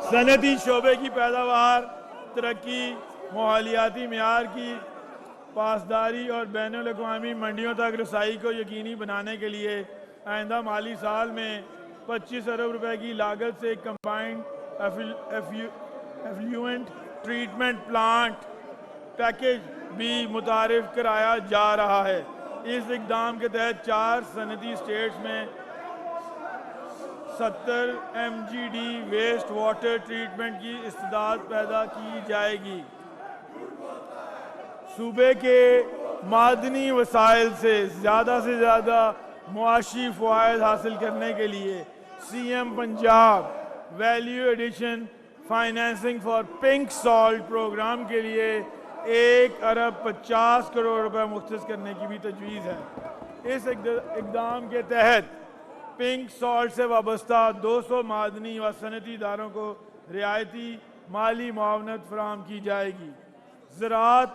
صنعتی شعبے کی پیداوار، ترقی، ماحولیاتی معیار کی پاسداری اور بین الاقوامی منڈیوں تک رسائی کو یقینی بنانے کے لیے آئندہ مالی سال میں 25 ارب روپے کی لاگت سے ایک combined effluent treatment plant package بھی متعارف کرایا جا رہا ہے۔ اس اقدام کے تحت 4 صنعتی اسٹیٹس میں 70 MGD ویسٹ واٹر ٹریٹمنٹ کی استعداد پیدا کی جائے گی۔ صوبے کے معدنی وسائل سے زیادہ معاشی فوائد حاصل کرنے کے لیے CM Punjab value addition financing for pink salt programme کے لیے 1 ارب 50 کروڑ روپے مختص کرنے کی بھی تجویز ہے۔ اس اقدام کے تحت پنک سالٹ سے وابستہ 200 معدنی و صنعتی اداروں کو رعایتی مالی معاونت فراہم کی جائے گی۔ زراعت،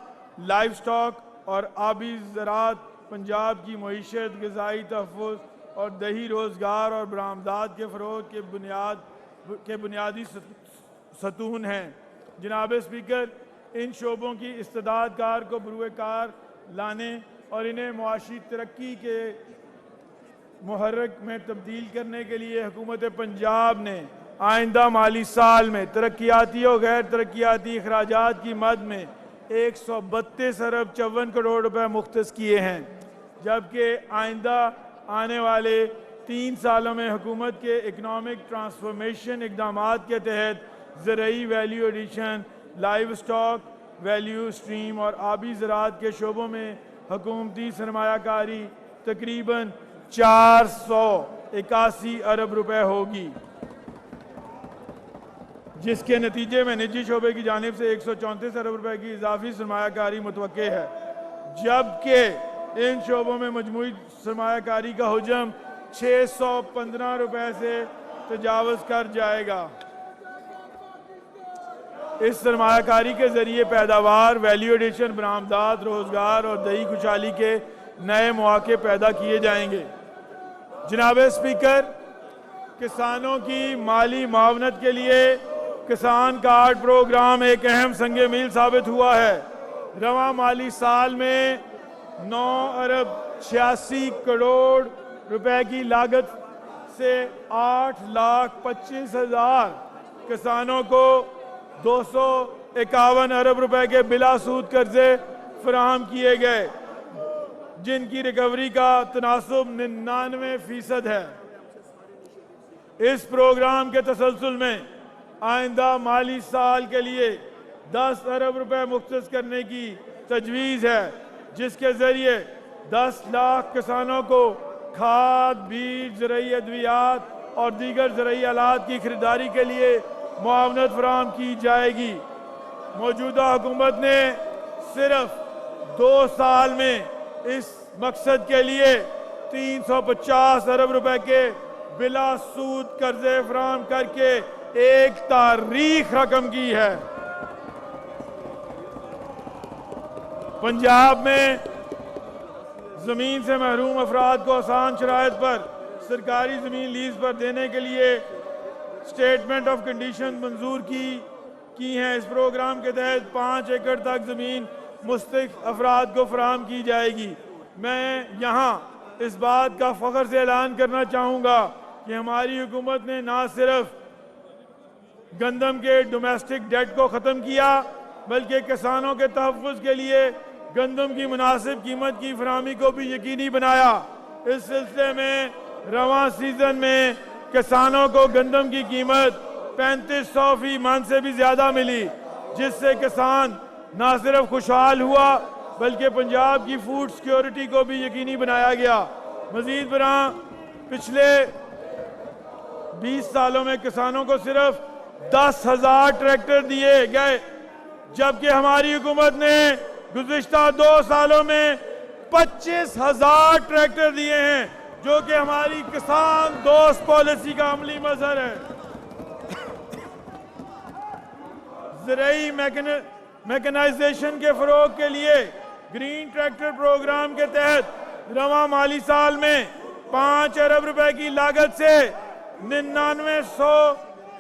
لائف سٹاک اور آبی زراعت پنجاب کی معیشت، غذائی تحفظ اور دیہی روزگار اور برآمدات کے فروغ کے بنیادی ستون ہیں۔ جناب اسپیکر، ان شعبوں کی استعداد کار کو بروئے کار لانے اور انہیں معاشی ترقی کے محرک میں تبدیل کرنے کے لیے حکومت پنجاب نے آئندہ مالی سال میں ترقیاتی اور غیر ترقیاتی اخراجات کی مد میں 132 ارب 54 کروڑ روپے مختص کیے ہیں، جبکہ آئندہ آنے والے 3 سالوں میں حکومت کے اکنامک ٹرانسفارمیشن اقدامات کے تحت زرعی value addition, life stock value stream اور آبی زراعت کے شعبوں میں حکومتی سرمایہ کاری تقریباً 481 ارب روپے ہوگی، جس کے نتیجے میں نجی شعبے کی جانب سے 134 ارب روپے کی اضافی سرمایہ کاری متوقع ہے، جبکہ ان شعبوں میں مجموعی سرمایہ کاری کا حجم 615 روپے سے تجاوز کر جائے گا۔ اس سرمایہ کاری کے ذریعے پیداوار، ویلیو ایڈیشن، برآمدات، روزگار اور دیہی خوشحالی کے نئے مواقع پیدا کیے جائیں گے۔ جناب اسپیکر، کسانوں کی مالی معاونت کے لیے کسان کارڈ پروگرام ایک اہم سنگ میل ثابت ہوا ہے۔ رواں مالی سال میں 9 ارب 86 کروڑ روپے کی لاگت سے 8,25,000 کسانوں کو 251 ارب روپے کے بلا سود قرضے فراہم کیے گئے، جن کی ریکوری کا تناسب 99% ہے۔ اس پروگرام کے تسلسل میں آئندہ مالی سال کے لیے 10 ارب روپے مختص کرنے کی تجویز ہے، جس کے ذریعے 10 لاکھ کسانوں کو کھاد، بیج، زرعی ادویات اور دیگر زرعی آلات کی خریداری کے لیے معاونت فراہم کی جائے گی۔ موجودہ حکومت نے صرف 2 سال میں اس مقصد کے لیے 350 ارب روپے کے بلا سود قرضے فراہم کر کے ایک تاریخ رقم کی ہے۔ پنجاب میں زمین سے محروم افراد کو آسان شرائط پر سرکاری زمین لیز پر دینے کے لیے اسٹیٹمنٹ آف کنڈیشن منظور کی ہیں۔ اس پروگرام کے تحت 5 ایکڑ تک زمین مستحق افراد کو فراہم کی جائے گی۔ میں یہاں اس بات کا فخر سے اعلان کرنا چاہوں گا کہ ہماری حکومت نے نہ صرف گندم کے ڈومیسٹک ڈیٹ کو ختم کیا، بلکہ کسانوں کے تحفظ کے لیے گندم کی مناسب قیمت کی فراہمی کو بھی یقینی بنایا۔ اس سلسلے میں رواں سیزن میں کسانوں کو گندم کی قیمت 3500 فی من سے بھی زیادہ ملی، جس سے کسان نہ صرف خوشحال ہوا بلکہ پنجاب کی فوڈ سیکیورٹی کو بھی یقینی بنایا گیا۔ مزید برآں پچھلے 20 سالوں میں کسانوں کو صرف 10,000 ٹریکٹر دیے گئے، جبکہ ہماری حکومت نے گزشتہ 2 سالوں میں 25,000 ٹریکٹر دیے ہیں، جو کہ ہماری کسان دوست پالیسی کا عملی مظہر ہے۔ زرعی میکنائزیشن کے فروغ کے لیے گرین ٹریکٹر پروگرام کے تحت رواں مالی سال میں 5 ارب روپے کی لاگت سے 9900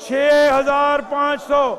6,500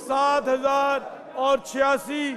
7,086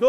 2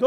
2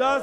10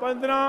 15